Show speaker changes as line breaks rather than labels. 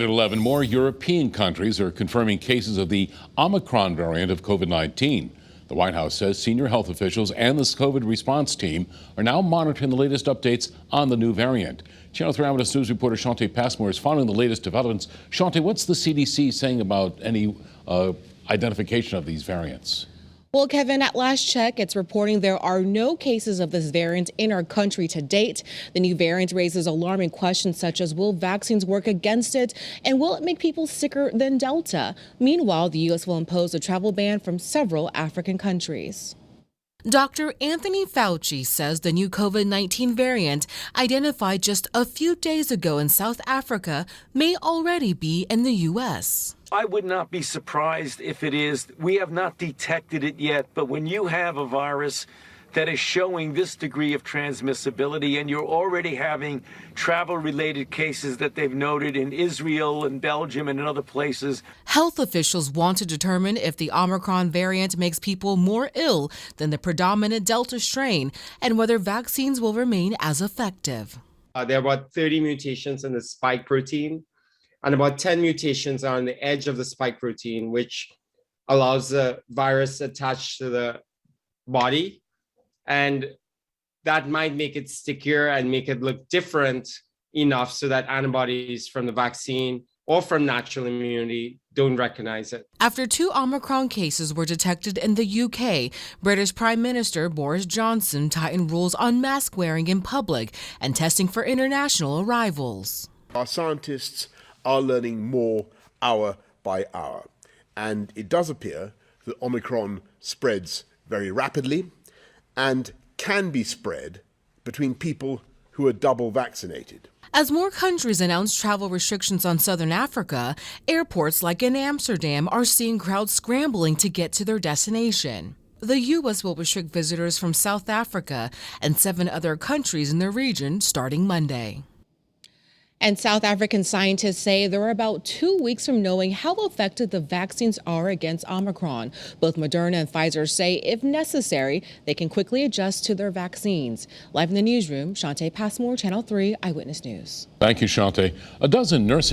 At 11, more European countries are confirming cases of the Omicron variant of COVID-19. The White House says senior health officials and the COVID response team are now monitoring the latest updates on the new variant. Channel 3 Eyewitness News reporter SHAWNTE PASSMORE is following the latest developments. SHAWNTE, what's the CDC saying about any identification of these variants?
Well, Kevin, at last check, it's reporting there are no cases of this variant in our country to date. The new variant raises alarming questions such as, will vaccines work against it, and will it make people sicker than Delta? Meanwhile, the U.S. will impose a travel ban from several African countries. Dr. Anthony Fauci says the new COVID-19 variant identified just a few days ago in South Africa may already be in the U.S.
I would not be surprised if it is. We have not detected it yet, but when you have a virus that is showing this degree of transmissibility and you're already having travel-related cases that they've noted in Israel and Belgium and in other places.
Health officials want to determine if the Omicron variant makes people more ill than the predominant Delta strain and whether vaccines will remain as effective.
There are about 30 mutations in the spike protein and about 10 mutations are on the edge of the spike protein, which allows the virus attached to the body. And that might make it stickier and make it look different enough so that antibodies from the vaccine or from natural immunity don't recognize it.
After 2 Omicron cases were detected in the UK, British Prime Minister Boris Johnson tightened rules on mask wearing in public and testing for international arrivals.
Our scientists are learning more hour by hour, and it does appear that Omicron spreads very rapidly and can be spread between people who are double vaccinated.
As more countries announce travel restrictions on southern Africa, airports like in Amsterdam are seeing crowds scrambling to get to their destination. The U.S. will restrict visitors from South Africa and 7 other countries in the region starting Monday. And South African scientists say they're about 2 weeks from knowing how effective the vaccines are against Omicron. Both Moderna and Pfizer say if necessary, they can quickly adjust to their vaccines. Live in the newsroom, SHAWNTE PASSMORE, Channel 3 Eyewitness News.
Thank you, SHAWNTE. A dozen nursing